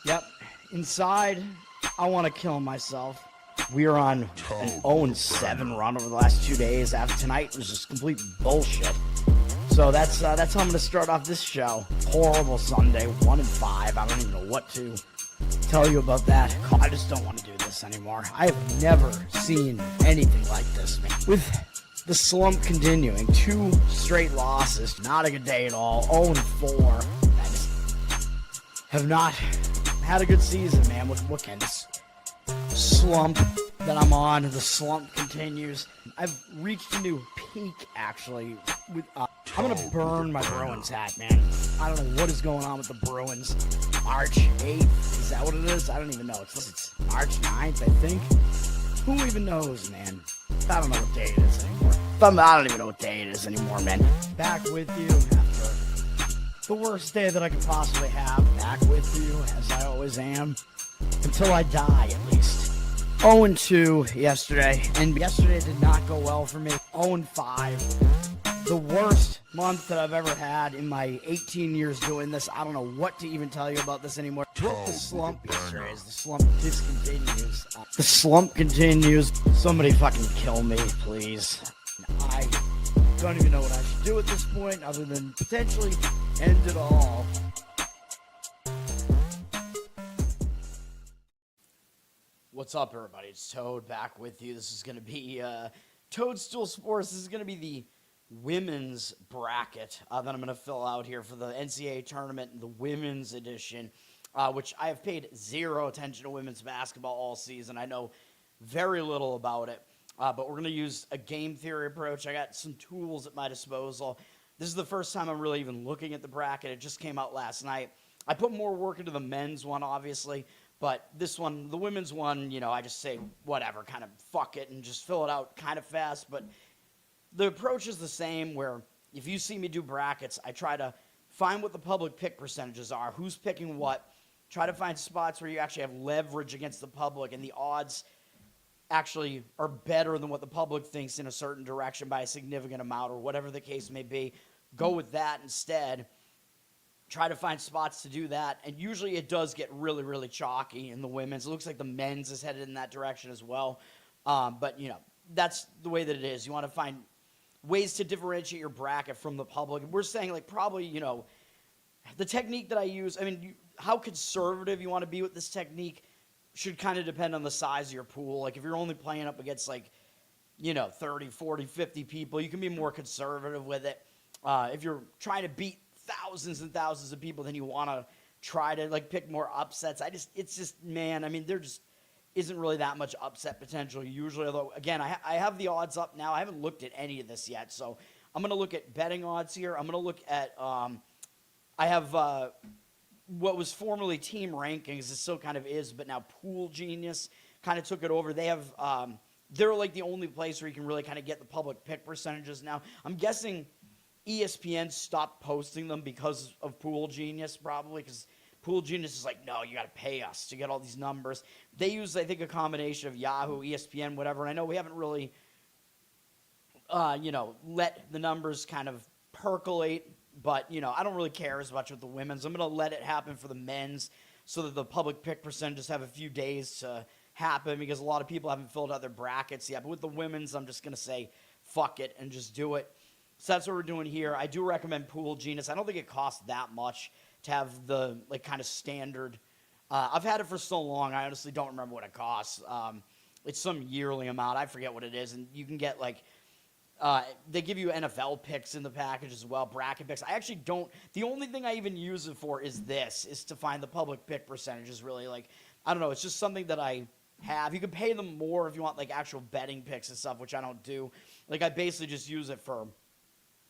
Yep. Inside, I want to kill myself. We are on an 0-7 run over the last 2 days. After tonight was just complete bullshit. So that's how I'm going to start off this show. Horrible Sunday, 1-5. I don't even know what to tell you about that. I just don't want to do this anymore. I have never seen anything like this, man. With the slump continuing, 2 straight losses, not a good day at all. 0-4. I just have not had a good season, man. What can this slump that I'm on? The slump continues. I've reached a new peak, actually. I'm gonna burn my Bruins hat, man. I don't know what is going on with the Bruins. March 8th, is that what it is? I don't even know. It's March 9th, I think. Who even knows, man? I don't know what day it is anymore. I don't even know what day it is anymore, man. Back with you after the worst day that I could possibly have. Back with you, as I always am. Until I die, at least. 0-2 yesterday, and yesterday did not go well for me. 0-5. The worst month that I've ever had in my 18 years doing this. I don't know what to even tell you about this anymore. What the slump yesterday is. The slump discontinues. The slump continues. Somebody fucking kill me, please. I don't even know what I should do at this point other than potentially end it all. What's up, everybody? It's Toad back with you. This is going to be Toadstool Sports. This is going to be the women's bracket that I'm going to fill out here for the NCAA tournament, the women's edition, which I have paid zero attention to women's basketball all season. I know very little about it, but we're going to use a game theory approach. I got some tools at my disposal. This is the first time I'm really even looking at the bracket. It just came out last night. I put more work into the men's one, obviously, but this one, the women's one, you know, I just say whatever, kind of fuck it and just fill it out kind of fast, but the approach is the same, where if you see me do brackets, I try to find what the public pick percentages are, who's picking what, try to find spots where you actually have leverage against the public, and the odds actually are better than what the public thinks in a certain direction by a significant amount, or whatever the case may be. Go with that instead. Try to find spots to do that, and usually it does get really, really chalky in the women's. It looks like the men's is headed in that direction as well, but, you know, that's the way that it is. You want to find ways to differentiate your bracket from the public. We're saying, like, probably, you know, the technique that I use, I mean, how conservative you want to be with this technique should kind of depend on the size of your pool. Like, if you're only playing up against, like, you know, 30, 40, 50 people, you can be more conservative with it. If you're trying to beat thousands and thousands of people, then you want to try to, like, pick more upsets. It's just, man, I mean, there just isn't really that much upset potential usually, although, again, I have the odds up now. I haven't looked at any of this yet, so I'm going to look at betting odds here. I'm going to look at, I have what was formerly Team Rankings. It still kind of is, but now Pool Genius kind of took it over. They have, they're like the only place where you can really kind of get the public pick percentages now. I'm guessing ESPN stopped posting them because of Pool Genius, probably, because Pool Genius is like, no, you got to pay us to get all these numbers. They use, I think, a combination of Yahoo, ESPN, whatever. And I know we haven't really, you know, let the numbers kind of percolate. But, you know, I don't really care as much with the women's. I'm going to let it happen for the men's so that the public pick percentages have a few days to happen, because a lot of people haven't filled out their brackets yet. But with the women's, I'm just going to say fuck it and just do it. So that's what we're doing here. I do recommend Pool Genius. I don't think it costs that much to have the, like, kind of standard. I've had it for so long, I honestly don't remember what it costs. It's some yearly amount. I forget what it is. And you can get, like, they give you NFL picks in the package as well, bracket picks. I actually don't. The only thing I even use it for is to find the public pick percentages, really. Like, I don't know. It's just something that I have. You can pay them more if you want, like, actual betting picks and stuff, which I don't do. Like, I basically just use it for,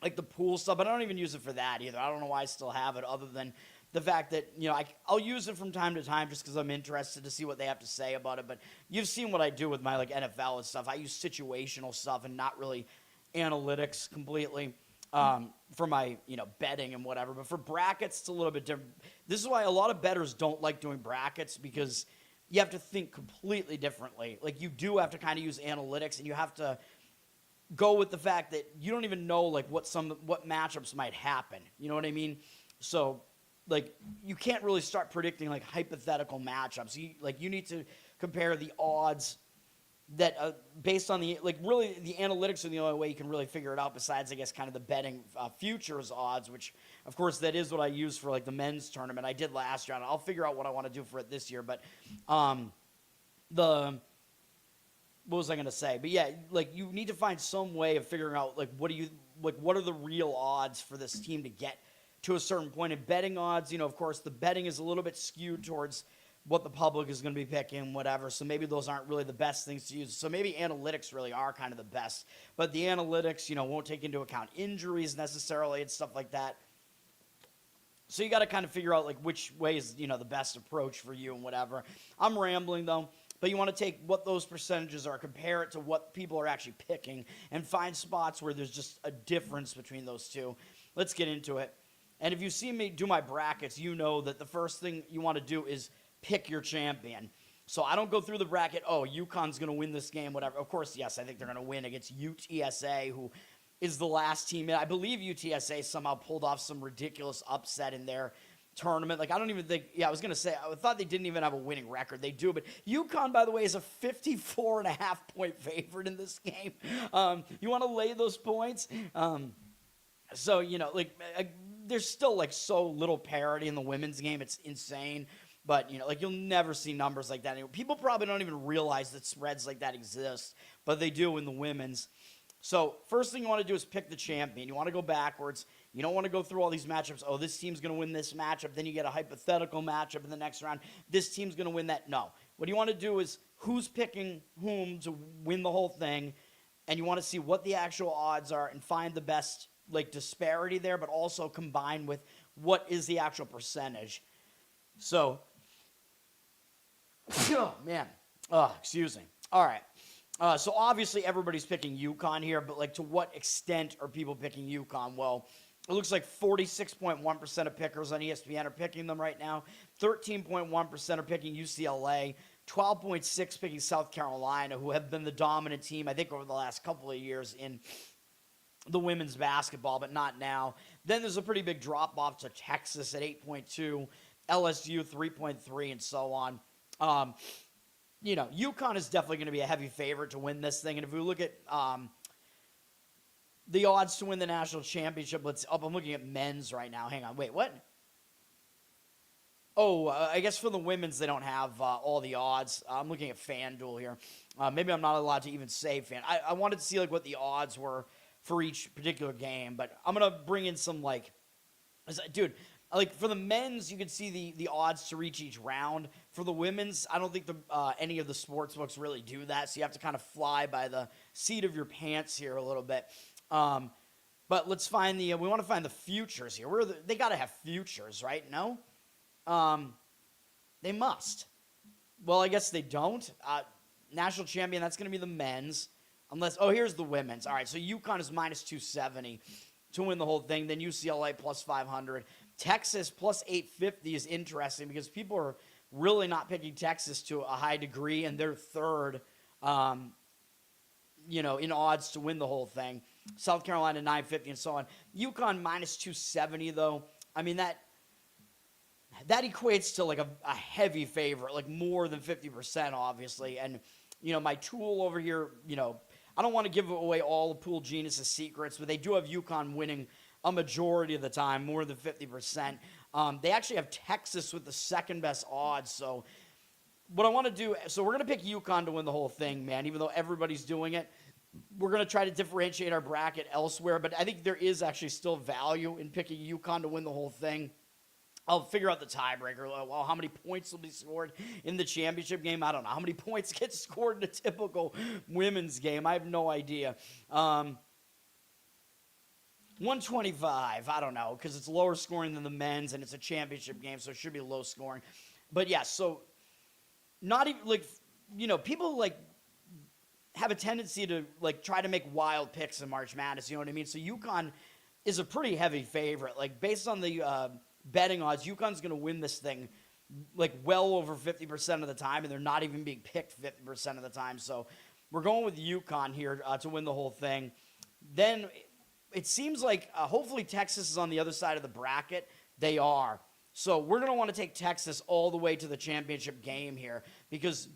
like, the pool stuff, but I don't even use it for that either. I don't know why I still have it, other than the fact that, you know, I'll use it from time to time just because I'm interested to see what they have to say about it. But you've seen what I do with my, like, NFL and stuff. I use situational stuff and not really analytics completely for my, you know, betting and whatever. But for brackets, it's a little bit different. This is why a lot of bettors don't like doing brackets, because you have to think completely differently. Like, you do have to kind of use analytics, and you have to go with the fact that you don't even know, like, what matchups might happen. You know what I mean? So like you can't really start predicting like hypothetical matchups. You need to compare the odds that based on the like really the analytics are the only way you can really figure it out. Besides, I guess, kind of the betting futures odds, which of course that is what I use for like the men's tournament. I did last year. I'll figure out what I want to do for it this year. But the what was I going to say? But yeah, like you need to find some way of figuring out like what are the real odds for this team to get to a certain point. And betting odds, of course, the betting is a little bit skewed towards what the public is going to be picking, whatever. So maybe those aren't really the best things to use. So maybe analytics really are kind of the best. But the analytics, won't take into account injuries necessarily and stuff like that. So you got to kind of figure out like which way is, the best approach for you and whatever. I'm rambling though. But you want to take what those percentages are, compare it to what people are actually picking, and find spots where there's just a difference between those two. Let's get into it. And if you see me do my brackets, you know that the first thing you want to do is pick your champion. So I don't go through the bracket, UConn's going to win this game, whatever. Of course, yes, I think they're going to win against UTSA, who is the last team. I believe UTSA somehow pulled off some ridiculous upset in their tournament. Like, I don't even think, I was going to say, I thought they didn't even have a winning record. They do, but UConn, by the way, is a 54.5-point favorite in this game. You want to lay those points? So, there's still, like, so little parity in the women's game. It's insane. But, you'll never see numbers like that anymore. People probably don't even realize that spreads like that exist, but they do in the women's. So first thing you want to do is pick the champion. You want to go backwards. You don't want to go through all these matchups. Oh, this team's going to win this matchup. Then you get a hypothetical matchup in the next round. This team's going to win that. No. What you want to do is who's picking whom to win the whole thing, and you want to see what the actual odds are and find the best like disparity there, but also combine with what is the actual percentage. So, oh, man. Excuse me. All right. So obviously everybody's picking UConn here, but like to what extent are people picking UConn? Well, it looks like 46.1% of pickers on ESPN are picking them right now. 13.1% are picking UCLA. 12.6% picking South Carolina, who have been the dominant team, I think, over the last couple of years in the women's basketball, but not now. Then there's a pretty big drop-off to Texas at 8.2%, LSU 3.3%, and so on. UConn is definitely going to be a heavy favorite to win this thing. And if we look at the odds to win the national championship, I'm looking at men's right now. Hang on. Wait, what? Oh, I guess for the women's, they don't have all the odds. I'm looking at FanDuel here. Maybe I'm not allowed to even say I wanted to see like what the odds were for each particular game, but I'm going to bring in some dude, like for the men's, you can see the odds to reach each round. For the women's, I don't think any of the sports books really do that, so you have to kind of fly by the seat of your pants here a little bit. But let's find we want to find the futures here. They got to have futures, right? No? They must. Well, I guess they don't. National champion, that's going to be the men's. Here's the women's. All right, so UConn is minus 270 to win the whole thing. Then UCLA plus 500. Texas plus 850 is interesting because people are really not picking Texas to a high degree, and they're third, in odds to win the whole thing. South Carolina 950 and so on. UConn minus 270 though. I mean that equates to like a heavy favorite, like more than 50% obviously. And my tool over here, I don't want to give away all of Pool Genius's secrets, but they do have UConn winning a majority of the time, more than 50%. They actually have Texas with the second best odds. So what I want to do, we're going to pick UConn to win the whole thing, man, even though everybody's doing it. We're going to try to differentiate our bracket elsewhere, but I think there is actually still value in picking UConn to win the whole thing. I'll figure out the tiebreaker. Well, how many points will be scored in the championship game? I don't know. How many points get scored in a typical women's game? I have no idea. 125, I don't know, because it's lower scoring than the men's, and it's a championship game, so it should be low scoring. But yeah, so not even, people, have a tendency to, try to make wild picks in March Madness, you know what I mean? So UConn is a pretty heavy favorite. Based on the betting odds, UConn's going to win this thing, well over 50% of the time, and they're not even being picked 50% of the time. So we're going with UConn here to win the whole thing. Then it seems like hopefully Texas is on the other side of the bracket. They are. So we're going to want to take Texas all the way to the championship game here because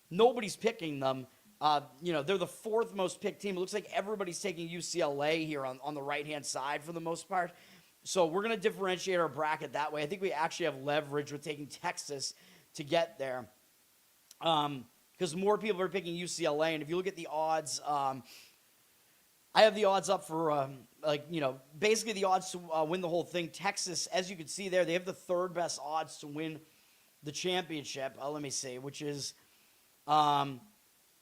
nobody's picking them. They're the fourth most picked team. It looks like everybody's taking UCLA here on the right-hand side for the most part. So we're going to differentiate our bracket that way. I think we actually have leverage with taking Texas to get there because more people are picking UCLA. And if you look at the odds, I have the odds up for, basically the odds to win the whole thing. Texas, as you can see there, they have the third best odds to win the championship. Let me see, which is behind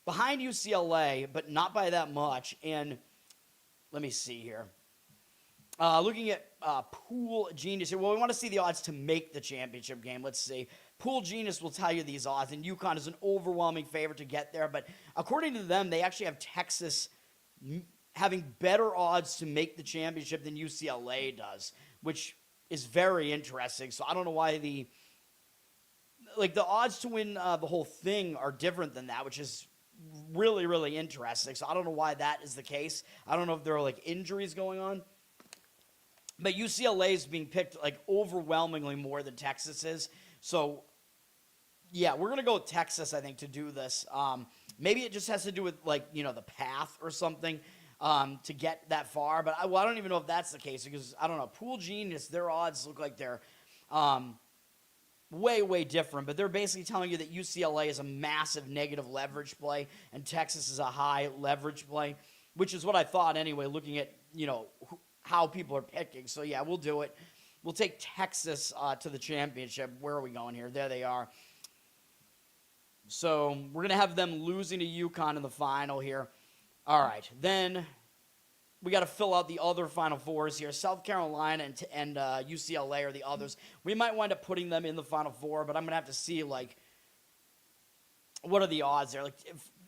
UCLA, but not by that much. And let me see here. Looking at Pool Genius here. Well, we want to see the odds to make the championship game. Let's see. Pool Genius will tell you these odds, and UConn is an overwhelming favorite to get there. But according to them, they actually have Texas having better odds to make the championship than UCLA does, which is very interesting. So I don't know why the odds to win the whole thing are different than that, which is really, really interesting. So I don't know why that is the case. I don't know if there are injuries going on. But UCLA is being picked overwhelmingly more than Texas is. So, yeah, we're going to go with Texas, I think, to do this. Maybe it just has to do with, the path or something to get that far. But I don't even know if that's the case because, I don't know, Pool Genius, their odds look like they're way, way different. But they're basically telling you that UCLA is a massive negative leverage play and Texas is a high leverage play, which is what I thought anyway, looking at, how people are picking. So, yeah, we'll do it. We'll take Texas to the championship. Where are we going here? There they are. So, we're going to have them losing to UConn in the final here. All right. Then we got to fill out the other Final Fours here. South Carolina and UCLA are the others. We might wind up putting them in the Final Four, but I'm going to have to see, what are the odds there?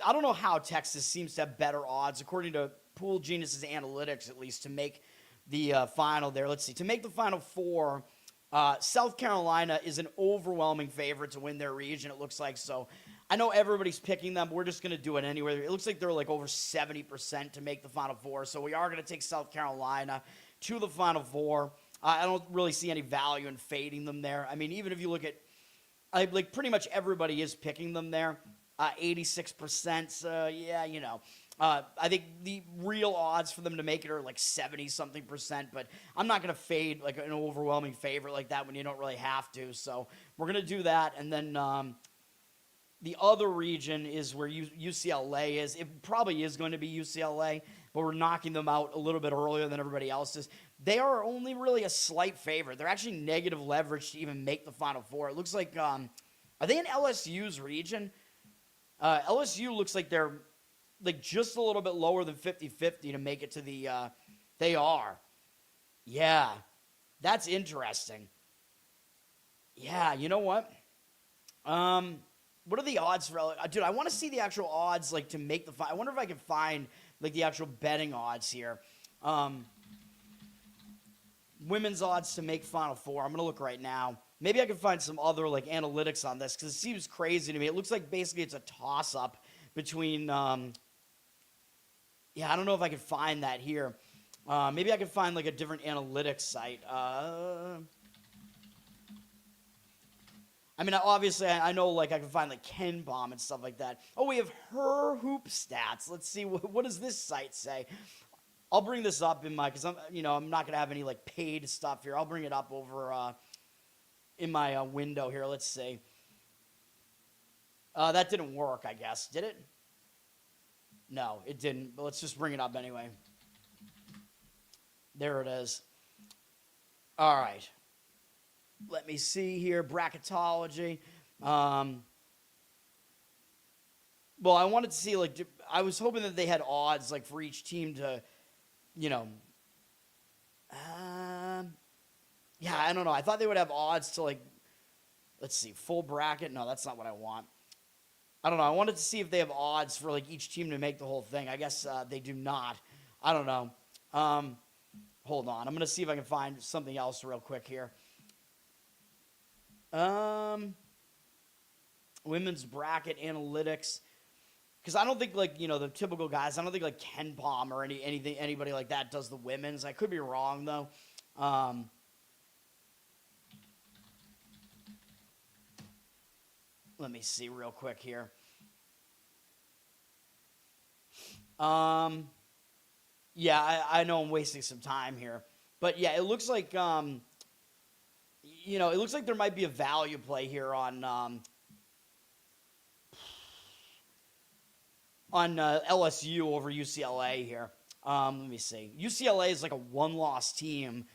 I don't know how Texas seems to have better odds, according to Pool Genius's analytics, at least, to make the final there. Let's see. To make the Final Four, South Carolina is an overwhelming favorite to win their region, it looks like. So I know everybody's picking them, but we're just going to do it anyway. It looks like they're over 70% to make the Final Four. So we are going to take South Carolina to the Final Four. I don't really see any value in fading them there. I mean, even if you look at, pretty much everybody is picking them there. 86%, yeah, I think the real odds for them to make it are 70-something%, but I'm not going to fade an overwhelming favorite like that when you don't really have to. So we're going to do that, and then the other region is where UCLA is. It probably is going to be UCLA, but we're knocking them out a little bit earlier than everybody else is. They are only really a slight favorite. They're actually negative leverage to even make the Final Four. It looks like, are they in LSU's region? LSU looks like they're just a little bit lower than 50-50 to make it to the, they are. Yeah, that's interesting. Yeah, you know what? What are the odds for, dude, I want to see the actual odds, to make the, I wonder if I can find, the actual betting odds here. Women's odds to make Final Four. I'm going to look right now. Maybe I can find some other, analytics on this, because it seems crazy to me. It looks like basically it's a toss-up between, yeah, I don't know if I can find that here. Maybe I can find, a different analytics site. I mean, obviously, I know, I can find, Ken Bomb and stuff like that. Oh, we have Her Hoop Stats. Let's see, what does this site say? I'll bring this up in my, because I'm not going to have any, paid stuff here. I'll bring it up over in my window here. Let's see. That didn't work, I guess. Did it? No, it didn't. But let's just bring it up anyway. There it is. All right. Let me see here. Bracketology. Well, I wanted to see, I was hoping that they had odds, for each team to, yeah, I don't know. I thought they would have odds to, let's see, full bracket. No, that's not what I want. I don't know. I wanted to see if they have odds for, each team to make the whole thing. I guess they do not. I don't know. Hold on. I'm going to see if I can find something else real quick here. Women's bracket analytics. Because I don't think, the typical guys, I don't think, Ken Palm or anybody like that does the women's. I could be wrong, though. Let me see real quick here. Yeah, I know I'm wasting some time here. But yeah, it looks like it looks like there might be a value play here on LSU over UCLA here. Let me see. UCLA is like a one-loss team,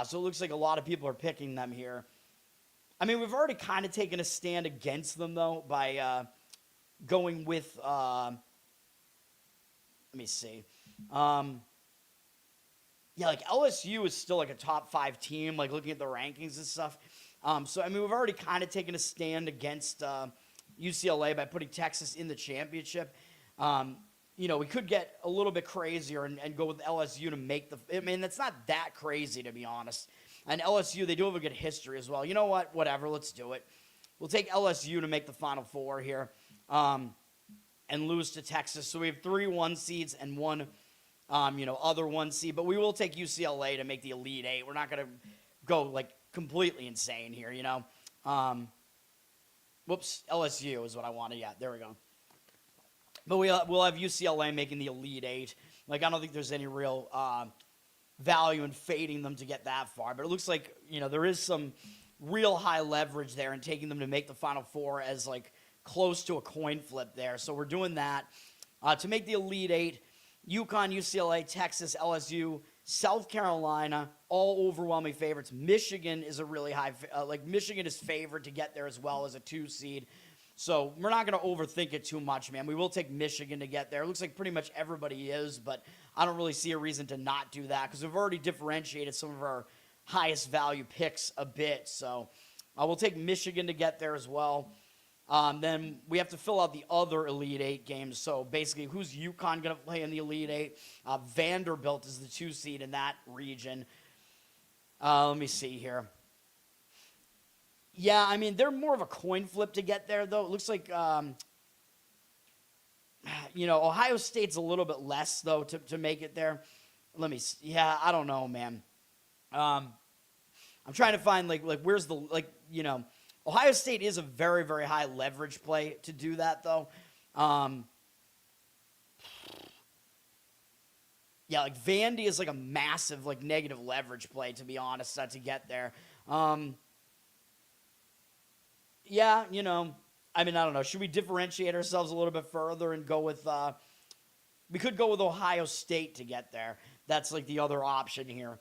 so it looks like a lot of people are picking them here. I mean, we've already kind of taken a stand against them, though, by going with, let me see. Yeah, like LSU is still like a top 5 team, like looking at the rankings and stuff. So, I mean, we've already kind of taken a stand against UCLA by putting Texas in the championship. We could get a little bit crazier and go with LSU to make I mean, that's not that crazy, to be honest. And LSU, they do have a good history as well. You know what? Whatever, let's do it. We'll take LSU to make the Final Four here and lose to Texas. So we have 3 1 seeds and 1, other 1 seed. But we will take UCLA to make the Elite Eight. We're not going to go, like, completely insane here, Whoops, LSU is what I wanted. Yeah, there we go. But we'll have UCLA making the Elite Eight. Like, I don't think there's any real value in fading them to get that far. But it looks like, there is some real high leverage there in taking them to make the Final Four as, like, close to a coin flip there. So we're doing that. To make the Elite Eight, UConn, UCLA, Texas, LSU, South Carolina, all overwhelming favorites. Michigan is a really high, Michigan is favored to get there as well as a 2 seed. So we're not going to overthink it too much, man. We will take Michigan to get there. It looks like pretty much everybody is, but I don't really see a reason to not do that because we've already differentiated some of our highest value picks a bit. So we'll take Michigan to get there as well. Then we have to fill out the other Elite Eight games. So basically, who's UConn going to play in the Elite Eight? Vanderbilt is the 2 seed in that region. Let me see here. Yeah, I mean, they're more of a coin flip to get there, though. It looks like, Ohio State's a little bit less, though, to make it there. Let me see. Yeah, I don't know, man. I'm trying to find, where's the, Ohio State is a very, very high leverage play to do that, though. Yeah, Vandy is, a massive, negative leverage play, to be honest, to get there. Yeah, I mean, I don't know. Should we differentiate ourselves a little bit further and go with, we could go with Ohio State to get there. That's, the other option here.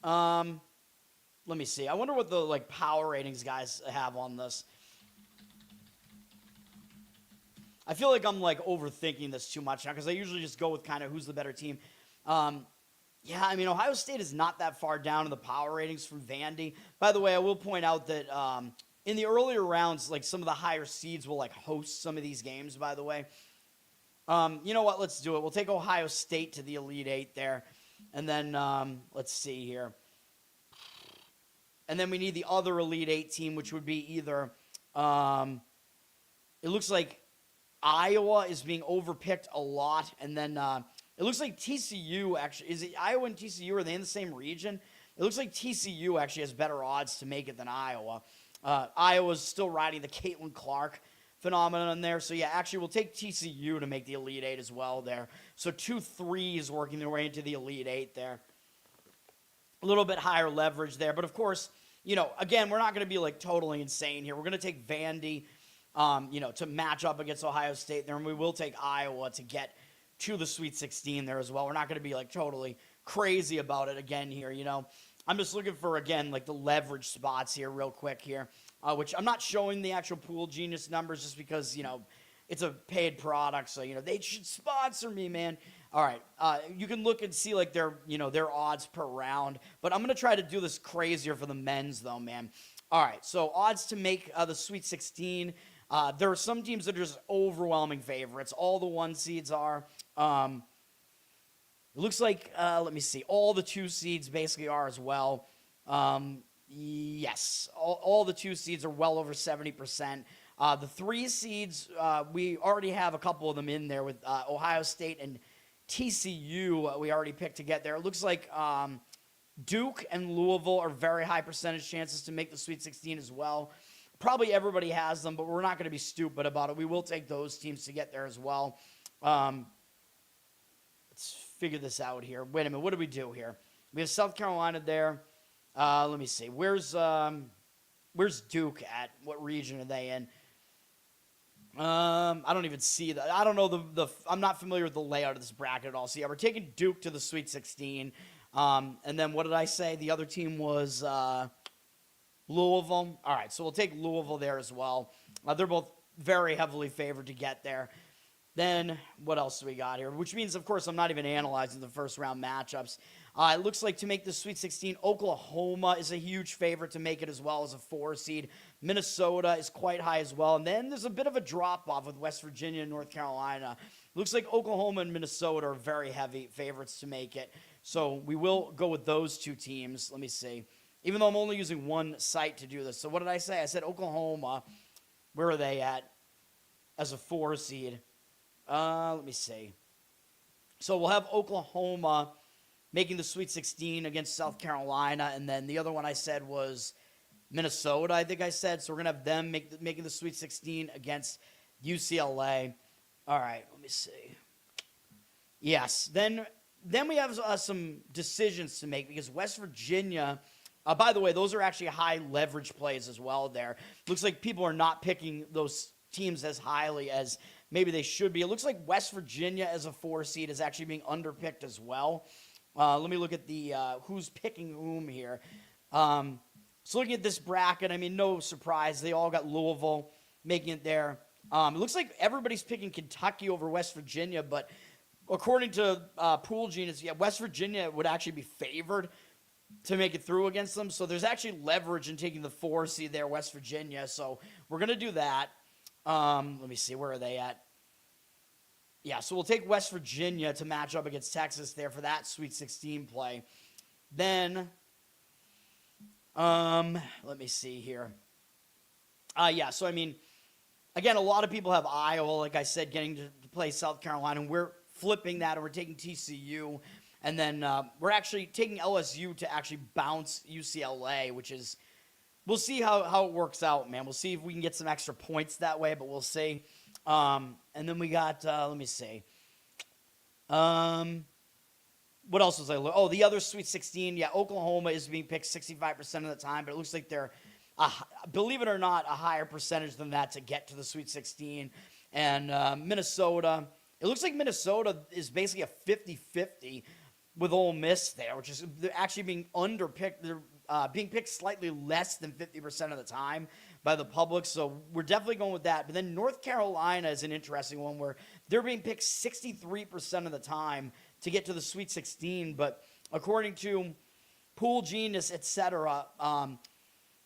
Let me see. I wonder what the, power ratings guys have on this. I feel like I'm, overthinking this too much now because I usually just go with kind of who's the better team. Yeah, I mean, Ohio State is not that far down in the power ratings from Vandy. By the way, I will point out that in the earlier rounds, some of the higher seeds will, host some of these games, by the way. You know what? Let's do it. We'll take Ohio State to the Elite Eight there. And then, let's see here. And then we need the other Elite Eight team, which would be either, it looks like Iowa is being overpicked a lot. And then it looks like TCU actually, is it Iowa and TCU, are they in the same region? It looks like TCU actually has better odds to make it than Iowa. Iowa's still riding the Caitlin Clark phenomenon there. So, yeah, actually, we'll take TCU to make the Elite Eight as well there. So, 2 3s working their way into the Elite Eight there. A little bit higher leverage there. But, of course, again, we're not going to be, totally insane here. We're going to take Vandy, to match up against Ohio State there. And we will take Iowa to get to the Sweet 16 there as well. We're not going to be, totally crazy about it again here, I'm just looking for, again, the leverage spots here real quick here, which I'm not showing the actual Pool Genius numbers just because, it's a paid product. So, they should sponsor me, man. All right. You can look and see, their odds per round. But I'm going to try to do this crazier for the men's, though, man. All right. So, odds to make the Sweet 16. There are some teams that are just overwhelming favorites. All the 1 seeds are. It looks like, let me see, all the 2 seeds basically are as well. Yes, all the 2 seeds are well over 70%. The 3 seeds, we already have a couple of them in there with Ohio State and TCU. We already picked to get there. It looks like Duke and Louisville are very high percentage chances to make the Sweet 16 as well. Probably everybody has them, but we're not going to be stupid about it. We will take those teams to get there as well. Let's figure this out here. Wait a minute. What do we do here? We have South Carolina there. Let me see. Where's Duke at? What region are they in? I don't even see that. I don't know I'm not familiar with the layout of this bracket at all. So yeah, we're taking Duke to the Sweet 16. And then what did I say? The other team was Louisville. All right, so we'll take Louisville there as well. They're both very heavily favored to get there. Then what else do we got here? Which means, of course, I'm not even analyzing the first round matchups. It looks like to make the Sweet 16, Oklahoma is a huge favorite to make it as well as a 4 seed. Minnesota is quite high as well. And then there's a bit of a drop-off with West Virginia and North Carolina. Looks like Oklahoma and Minnesota are very heavy favorites to make it. So we will go with those two teams. Let me see. Even though I'm only using one site to do this. So what did I say? I said Oklahoma. Where are they at as a 4 seed? Let me see. So we'll have Oklahoma making the Sweet 16 against South Carolina, and then the other one I said was Minnesota, I think I said. So we're going to have them making the Sweet 16 against UCLA. All right, let me see. Yes, then we have some decisions to make because West Virginia, by the way, those are actually high leverage plays as well there. Looks like people are not picking those teams as highly as maybe they should be. It looks like West Virginia as a 4 seed is actually being underpicked as well. Let me look at the who's picking whom here. So looking at this bracket, I mean, no surprise. They all got Louisville making it there. It looks like everybody's picking Kentucky over West Virginia, but according to Pool Genius, yeah, West Virginia would actually be favored to make it through against them. So there's actually leverage in taking the 4 seed there, West Virginia. So we're going to do that. Let me see. Where are they at? Yeah, so we'll take West Virginia to match up against Texas there for that Sweet 16 play. Then, let me see here. Yeah, so I mean, again, a lot of people have Iowa, like I said, getting to play South Carolina, and we're flipping that, and we're taking TCU. And then we're actually taking LSU to actually bounce UCLA, which is, we'll see how it works out, man. We'll see if we can get some extra points that way, but we'll see. And then we got, let me see. What else was I looking? Oh, the other Sweet 16. Yeah, Oklahoma is being picked 65% of the time, but it looks like they're, believe it or not, a higher percentage than that to get to the Sweet 16. And Minnesota, it looks like Minnesota is basically a 50-50 with Ole Miss there, which is they're actually being underpicked. They're being picked slightly less than 50% of the time by the public, so we're definitely going with that. But then North Carolina is an interesting one where they're being picked 63% of the time to get to the Sweet 16, but according to Pool Genius, etc.,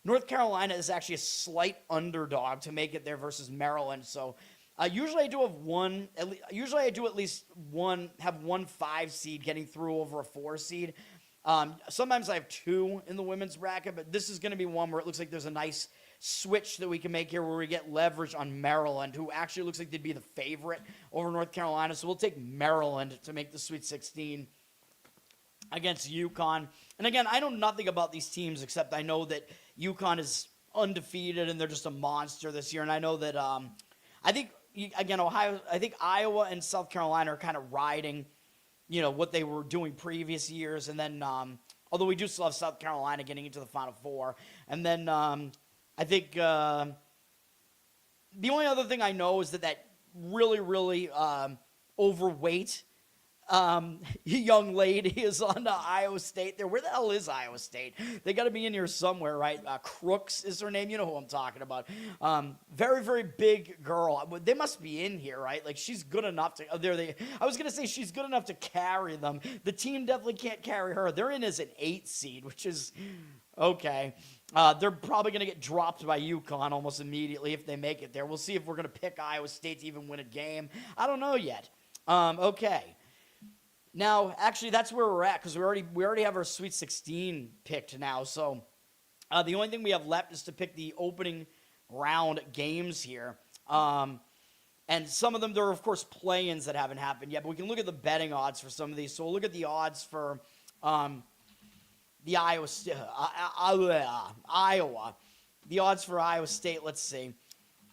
North Carolina is actually a slight underdog to make it there versus Maryland. So usually I do have one. Usually I do at least have one 5 seed getting through over a 4 seed. Sometimes I have 2 in the women's bracket, but this is going to be one where it looks like there's a nice switch that we can make here where we get leverage on Maryland, who actually looks like they'd be the favorite over North Carolina. So we'll take Maryland to make the Sweet 16 against UConn. And again, I know nothing about these teams except I know that UConn is undefeated and they're just a monster this year. And I know that I think, again, I think Iowa and South Carolina are kind of riding, you know, what they were doing previous years. And then, although we do still have South Carolina getting into the Final Four. And then I think the only other thing I know is that really, really overweight young lady is on Iowa State there. Where the hell is Iowa State? They got to be in here somewhere, right? Crooks is her name. You know who I'm talking about. Very, very big girl. They must be in here, right? Like, she's good enough to... I was going to say she's good enough to carry them. The team definitely can't carry her. They're in as an 8 seed, which is... Okay. They're probably going to get dropped by UConn almost immediately if they make it there. We'll see if we're going to pick Iowa State to even win a game. I don't know yet. Okay. Now, actually, that's where we're at because we already have our Sweet 16 picked now. So the only thing we have left is to pick the opening round games here. And some of them, there are, of course, play-ins that haven't happened yet. But we can look at the betting odds for some of these. So we'll look at the odds for the Iowa. The odds for Iowa State, let's see.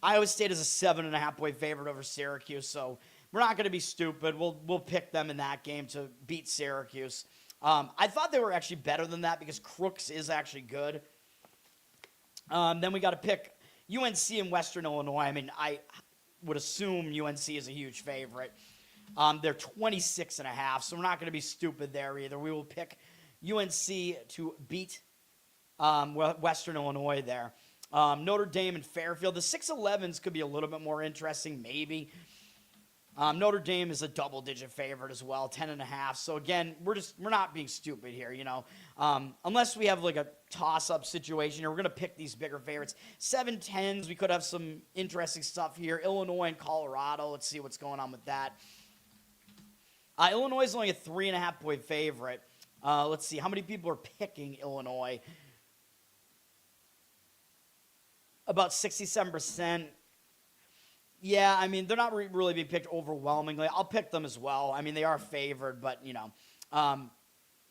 Iowa State is a 7.5-point favorite over Syracuse, so we're not going to be stupid. We'll pick them in that game to beat Syracuse. I thought they were actually better than that because Crooks is actually good. Then we got to pick UNC and Western Illinois. I mean, I would assume UNC is a huge favorite. They're 26.5, so we're not going to be stupid there either. We will pick UNC to beat Western Illinois there. Notre Dame and Fairfield. The 6-11s could be a little bit more interesting, maybe. Notre Dame is a double-digit favorite as well, 10.5. So again, we're not being stupid here, you know. Unless we have like a toss-up situation here, we're gonna pick these bigger favorites. 7-10s, we could have some interesting stuff here. Illinois and Colorado. Let's see what's going on with that. Illinois is only a 3.5-point favorite. Let's see how many people are picking Illinois. About 67%. Yeah, I mean, they're not really being picked overwhelmingly. I'll pick them as well. I mean, they are favored, but, you know,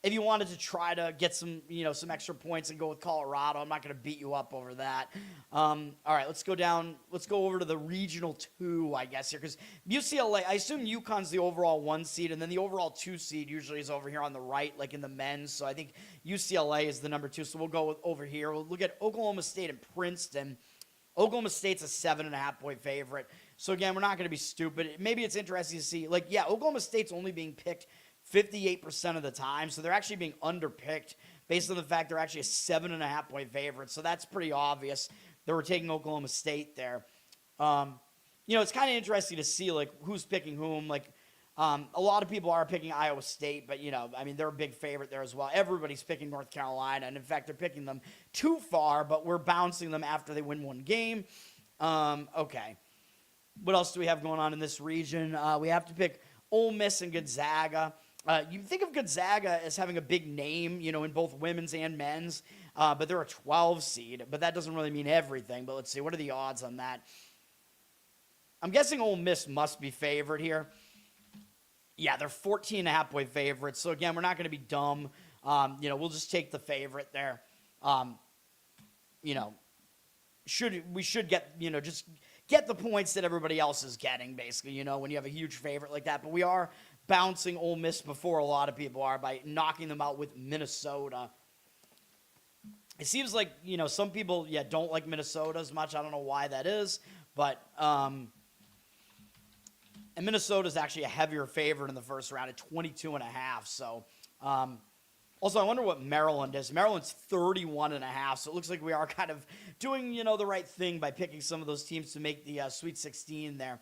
if you wanted to try to get some, you know, some extra points and go with Colorado, I'm not going to beat you up over that. All right, let's go down. Let's go over to the regional 2, I guess, here, because UCLA, I assume UConn's the overall 1 seed, and then the overall 2 seed usually is over here on the right, like in the men's. So I think UCLA is the number 2, so we'll go over here. We'll look at Oklahoma State and Princeton. Oklahoma State's a 7.5-point favorite. So, again, we're not going to be stupid. Maybe it's interesting to see. Like, yeah, Oklahoma State's only being picked 58% of the time. So, they're actually being underpicked based on the fact they're actually a 7.5-point favorite. So, that's pretty obvious that we're taking Oklahoma State there. You know, it's kind of interesting to see, like, who's picking whom. Like, a lot of people are picking Iowa State, but, you know, I mean, they're a big favorite there as well. Everybody's picking North Carolina, and, in fact, they're picking them too far, but we're bouncing them after they win 1 game. Okay. What else do we have going on in this region? We have to pick Ole Miss and Gonzaga. You think of Gonzaga as having a big name, you know, in both women's and men's, but they're a 12 seed, but that doesn't really mean everything. But let's see, what are the odds on that? I'm guessing Ole Miss must be favored here. Yeah, they're 14.5-point favorites. So, again, we're not going to be dumb. You know, we'll just take the favorite there. You know, we should get, you know, just get the points that everybody else is getting, basically, you know, when you have a huge favorite like that. But we are bouncing Ole Miss before a lot of people are by knocking them out with Minnesota. It seems like, you know, some people, yeah, don't like Minnesota as much. I don't know why that is. But, and Minnesota is actually a heavier favorite in the first round at 22.5. So, also, I wonder what Maryland is. Maryland's 31.5, so it looks like we are kind of doing, you know, the right thing by picking some of those teams to make the Sweet 16 there.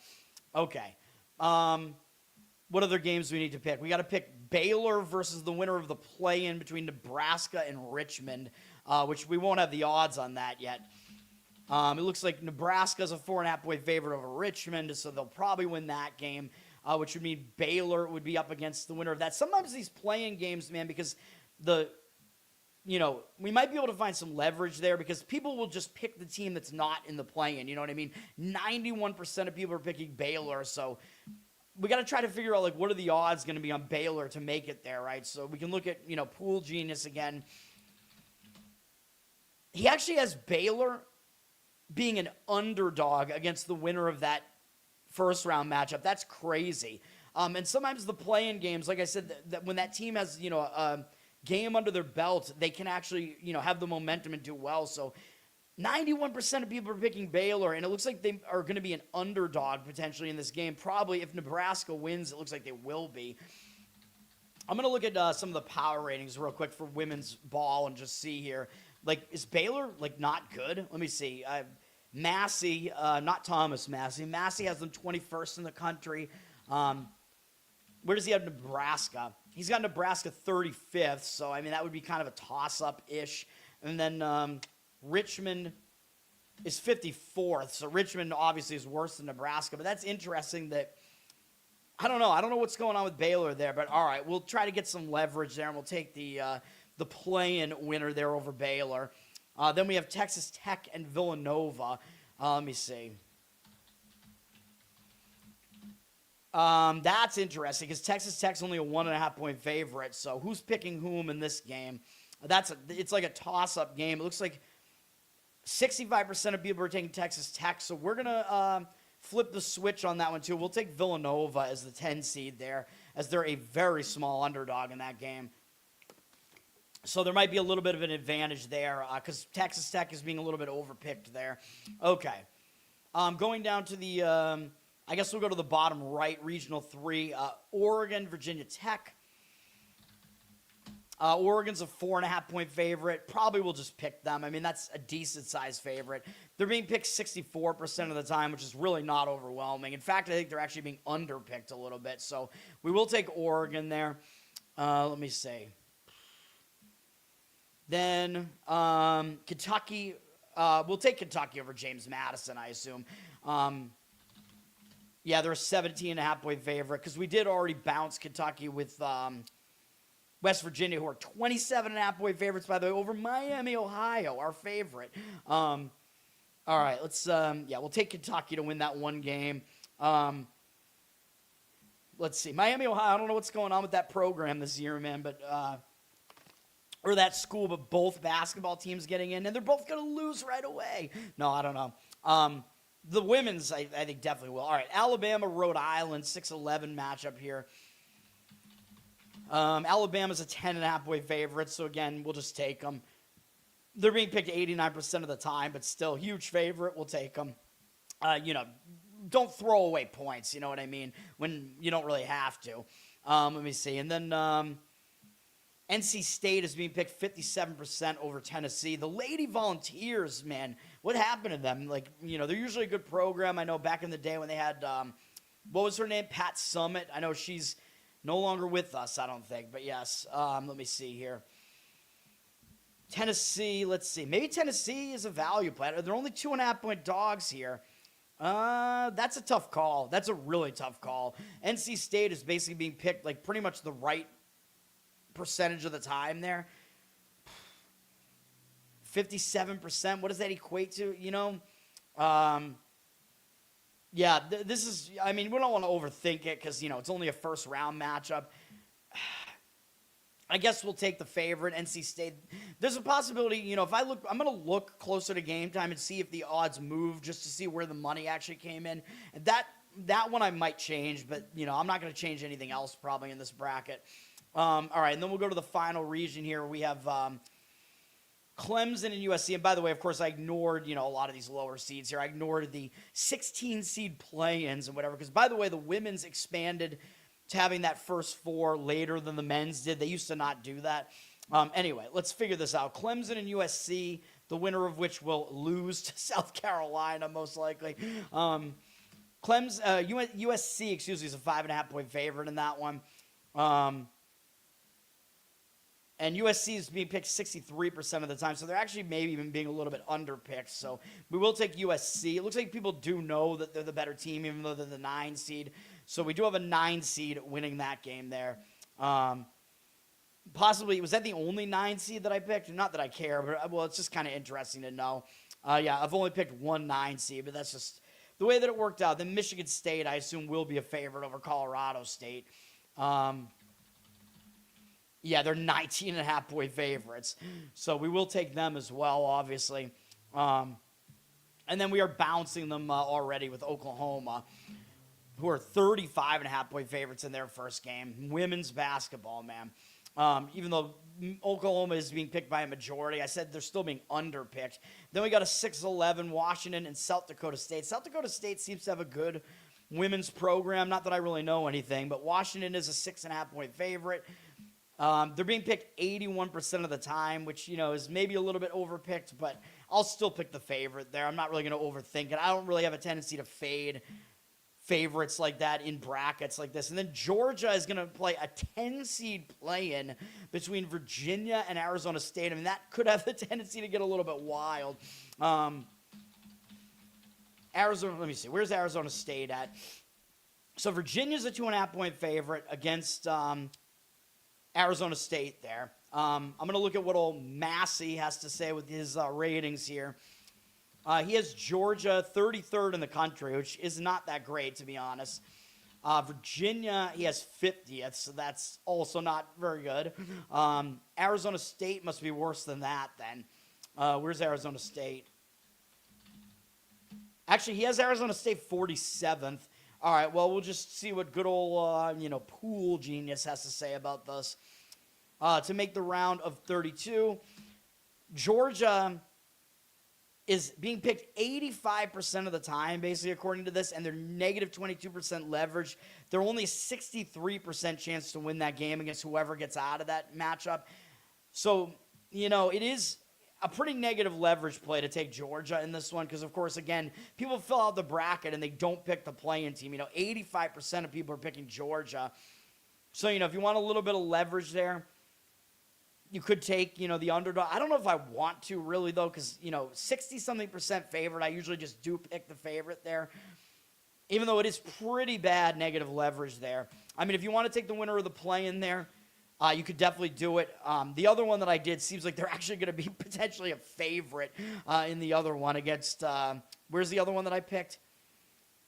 Okay. What other games do we need to pick? We got to pick Baylor versus the winner of the play-in between Nebraska and Richmond, which we won't have the odds on that yet. It looks like Nebraska's a 4.5-point favorite over Richmond, so they'll probably win that game, which would mean Baylor would be up against the winner of that. Sometimes these play-in games, man, because you know, we might be able to find some leverage there because people will just pick the team that's not in the play-in, you know what I mean? 91% of people are picking Baylor, so we got to try to figure out, like, what are the odds going to be on Baylor to make it there, right? So we can look at, you know, Pool Genius again. He actually has Baylor being an underdog against the winner of that first-round matchup. That's crazy. And sometimes the play-in games, like I said, that when that team has, you know, a game under their belt, they can actually, you know, have the momentum and do well. So 91% of people are picking Baylor, and it looks like they are going to be an underdog potentially in this game. Probably if Nebraska wins, it looks like they will be. I'm going to look at some of the power ratings real quick for women's ball and just see here. Like, is Baylor, like, not good? Let me see. Massey, not Thomas Massey. Massey has them 21st in the country. Where does he have Nebraska? He's got Nebraska 35th, so, I mean, that would be kind of a toss-up-ish. And then Richmond is 54th, so Richmond obviously is worse than Nebraska. But that's interesting that, I don't know. I don't know what's going on with Baylor there, but all right, we'll try to get some leverage there, and we'll take the play-in winner there over Baylor. Then we have Texas Tech and Villanova. Let me see. That's interesting because Texas Tech's only a 1.5-point favorite. So who's picking whom in this game? It's like a toss-up game. It looks like 65% of people are taking Texas Tech, so we're going to flip the switch on that one too. We'll take Villanova as the 10 seed there, as they're a very small underdog in that game. So there might be a little bit of an advantage there because Texas Tech is being a little bit overpicked there. Okay. Going down to the, I guess we'll go to the bottom right, Regional 3, Oregon, Virginia Tech. Oregon's a 4.5-point favorite. Probably will just pick them. I mean, that's a decent-sized favorite. They're being picked 64% of the time, which is really not overwhelming. In fact, I think they're actually being underpicked a little bit. So we will take Oregon there. Let me see. Then Kentucky. We'll take Kentucky over James Madison, I assume. Yeah, they're a 17.5-point favorite because we did already bounce Kentucky with West Virginia, who are 27.5-point favorites, by the way, over Miami, Ohio, our favorite. All right, let's, we'll take Kentucky to win that one game. Let's see. Miami, Ohio, I don't know what's going on with that program this year, man, but, or that school, but both basketball teams getting in, and they're both going to lose right away. No, I don't know. The women's, I think, definitely will. All right, Alabama, Rhode Island, 6-11 matchup here. Alabama's a 10.5-point favorite, so again, we'll just take them. They're being picked 89% of the time, but still, huge favorite. We'll take them. Don't throw away points, you know what I mean, when you don't really have to. Let me see. And then NC State is being picked 57% over Tennessee. The Lady Volunteers, man, what happened to them? Like, they're usually a good program. I know back in the day when they had, what was her name? Pat Summitt. I know she's no longer with us, I don't think. But yes, let me see here. Tennessee, let's see. Maybe Tennessee is a value play. They're only 2.5-point dogs here. That's a tough call. That's a really tough call. NC State is basically being picked like pretty much the right percentage of the time there. 57%. What does that equate to? Yeah, this is, I mean, we don't want to overthink it because, it's only a first round matchup. I guess we'll take the favorite, NC State. There's a possibility, if I look, I'm going to look closer to game time and see if the odds move just to see where the money actually came in. And that one I might change, but, I'm not going to change anything else probably in this bracket. All right, and then we'll go to the final region here. We have Clemson and USC. And by the way, of course, I ignored, a lot of these lower seeds here. I ignored the 16-seed play-ins and whatever. Because, by the way, the women's expanded to having that first four later than the men's did. They used to not do that. Anyway, let's figure this out. Clemson and USC, the winner of which will lose to South Carolina, most likely. USC, is a 5.5-point favorite in that one. And USC is being picked 63% of the time, so they're actually maybe even being a little bit underpicked. So we will take USC. It looks like people do know that they're the better team, even though they're the 9 seed. So we do have a 9 seed winning that game there. Possibly, was that the only 9 seed that I picked? Not that I care, but, well, it's just kind of interesting to know. Yeah, I've only picked one 9 seed, but that's just the way that it worked out. Then Michigan State, I assume, will be a favorite over Colorado State. Yeah, they're 19.5-point favorites. So we will take them as well, obviously. And then we are bouncing them already with Oklahoma, who are 35.5-point favorites in their first game. Women's basketball, man. Even though Oklahoma is being picked by a majority, I said they're still being underpicked. Then we got a 6-11 Washington and South Dakota State. South Dakota State seems to have a good women's program. Not that I really know anything, but Washington is a 6.5-point favorite. They're being picked 81% of the time, which, is maybe a little bit overpicked, but I'll still pick the favorite there. I'm not really going to overthink it. I don't really have a tendency to fade favorites like that in brackets like this. And then Georgia is going to play a 10-seed play-in between Virginia and Arizona State. I mean, that could have the tendency to get a little bit wild. Arizona, let me see. Where's Arizona State at? So Virginia's a 2.5-point favorite against Arizona State there. I'm going to look at what old Massey has to say with his ratings here. He has Georgia 33rd in the country, which is not that great, to be honest. Virginia, he has 50th, so that's also not very good. Arizona State must be worse than that then. Where's Arizona State? Actually, he has Arizona State 47th. All right, well, we'll just see what good old, pool genius has to say about this. To make the round of 32, Georgia is being picked 85% of the time, basically, according to this, and they're negative 22% leverage. They're only a 63% chance to win that game against whoever gets out of that matchup. So, it is a pretty negative leverage play to take Georgia in this one because, of course, again, people fill out the bracket and they don't pick the play-in team. 85% of people are picking Georgia. So, if you want a little bit of leverage there, you could take, the underdog. I don't know if I want to really, though, because, 60-something% favorite. I usually just do pick the favorite there, even though it is pretty bad negative leverage there. I mean, if you want to take the winner of the play-in there, you could definitely do it. The other one that I did seems like they're actually going to be potentially a favorite in the other one against where's the other one that I picked?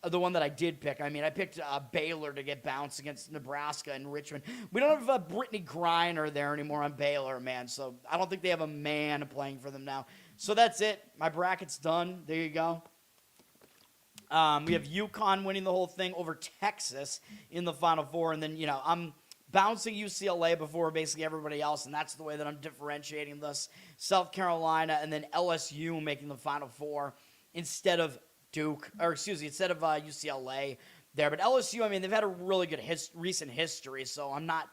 The one that I did pick. I mean, I picked Baylor to get bounced against Nebraska and Richmond. We don't have Brittany Griner there anymore on Baylor, man. So I don't think they have a man playing for them now. So that's it. My bracket's done. There you go. We have UConn winning the whole thing over Texas in the Final Four. And then, I'm bouncing UCLA before basically everybody else, and that's the way that I'm differentiating this. South Carolina and then LSU making the Final Four instead of instead of UCLA there. But LSU, I mean, they've had a really good recent history, so I'm not,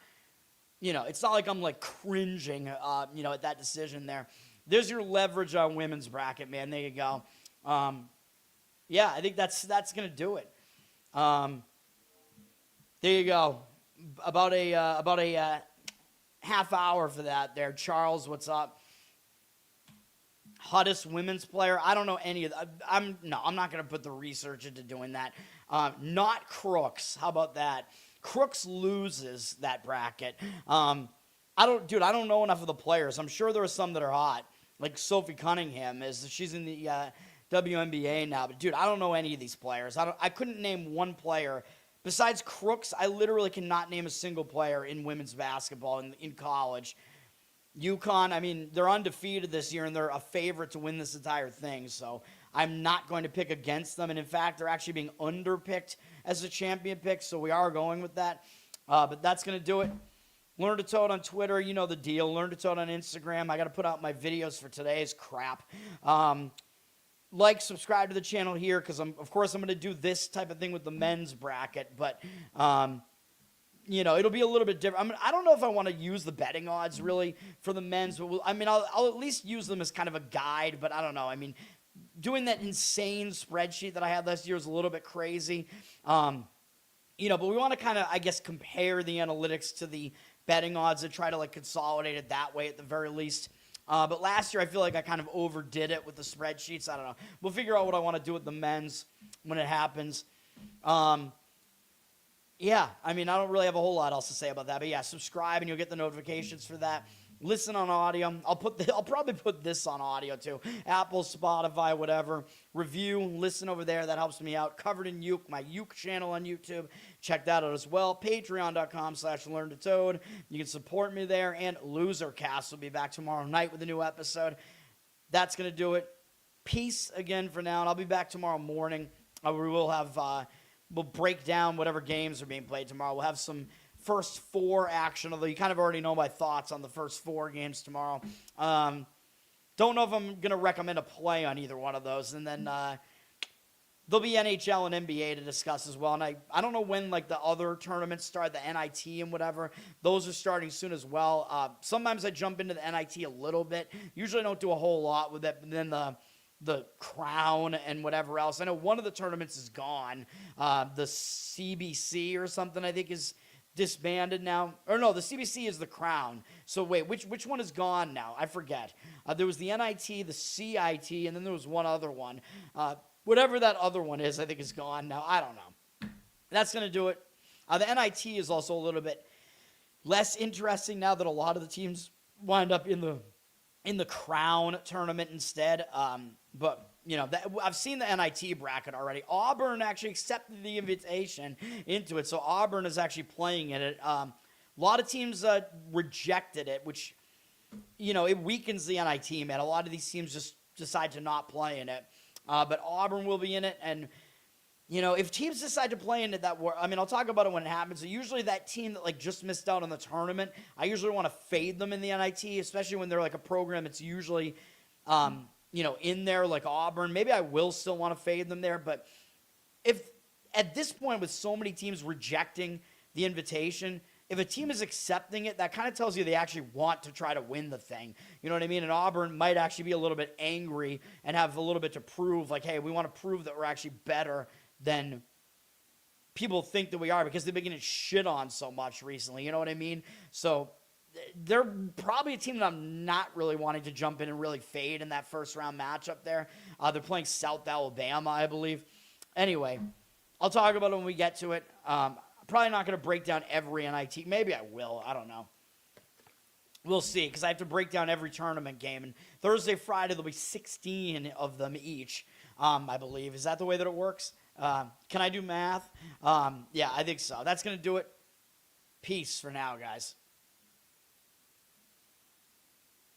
it's not like I'm like cringing, at that decision there. There's your leverage on women's bracket, man. There you go. Yeah, I think that's gonna do it. There you go. About a half hour for that there. Charles, what's up? Hottest women's player. I don't know any of that. I'm not going to put the research into doing that. Not Crooks. How about that? Crooks loses that bracket. I don't know enough of the players. I'm sure there are some that are hot. Like Sophie Cunningham she's in the WNBA now. But dude, I don't know any of these players. I couldn't name one player. Besides Crooks, I literally cannot name a single player in women's basketball in college. UConn, I mean, they're undefeated this year, and they're a favorite to win this entire thing, so I'm not going to pick against them. And, in fact, they're actually being underpicked as a champion pick, so we are going with that. But that's going to do it. Learn to Toad on Twitter. You know the deal. Learn to Toad on Instagram. I got to put out my videos for today's crap. Subscribe to the channel here because, of course, I'm going to do this type of thing with the men's bracket, but it'll be a little bit different. I don't know if I want to use the betting odds really for the men's, but I'll at least use them as kind of a guide, but I don't know. I mean, doing that insane spreadsheet that I had last year was a little bit crazy. But we want to kind of, I guess, compare the analytics to the betting odds and try to consolidate it that way at the very least. But last year, I feel like I kind of overdid it with the spreadsheets. I don't know. We'll figure out what I want to do with the men's when it happens. Yeah, I don't really have a whole lot else to say about that. But yeah, subscribe and you'll get the notifications for that. Listen on audio. I'll probably put this on audio too. Apple, Spotify, whatever. Review, listen over there. That helps me out. Covered in Uke, my Uke channel on YouTube. Check that out as well. Patreon.com/LearnToToad. You can support me there. And Losercast will be back tomorrow night with a new episode. That's going to do it. Peace again for now. And I'll be back tomorrow morning. We will have... We'll break down whatever games are being played tomorrow. We'll have some first four action, although you kind of already know my thoughts on the first four games tomorrow. Don't know if I'm going to recommend a play on either one of those. And then there'll be NHL and NBA to discuss as well. And I don't know when the other tournaments start, the NIT and whatever. Those are starting soon as well. Sometimes I jump into the NIT a little bit. Usually I don't do a whole lot with it. But then the crown and whatever else. I know one of the tournaments is gone. The CBC or something I think is disbanded now. Or no, the CBC is the crown. So wait, which one is gone now? I forget. There was the NIT, the CIT, and then there was one other one. Whatever that other one is, I think is gone now. I don't know. That's going to do it. The NIT is also a little bit less interesting now that a lot of the teams wind up in the crown tournament instead. But, I've seen the NIT bracket already. Auburn actually accepted the invitation into it, so Auburn is actually playing in it. A lot of teams rejected it, which, it weakens the NIT, man. A lot of these teams just decide to not play in it. But Auburn will be in it, and if teams decide to play into that war, I mean, I'll talk about it when it happens. So usually that team that like just missed out on the tournament, I usually want to fade them in the NIT, especially when they're like a program. It's usually, in there like Auburn. Maybe I will still want to fade them there, but if at this point with so many teams rejecting the invitation, if a team is accepting it, that kind of tells you they actually want to try to win the thing. You know what I mean? And Auburn might actually be a little bit angry and have a little bit to prove, like, hey, we want to prove that we're actually better than people think that we are because they've been getting shit on so much recently. You know what I mean? So they're probably a team that I'm not really wanting to jump in and really fade in that first round matchup there. They're playing South Alabama, I believe. Anyway, I'll talk about it when we get to it. I'm probably not going to break down every NIT. Maybe I will. I don't know. We'll see, because I have to break down every tournament game. And Thursday, Friday, there'll be 16 of them each, I believe. Is that the way that it works? Can I do math? Yeah, I think so. That's going to do it. Peace for now, guys.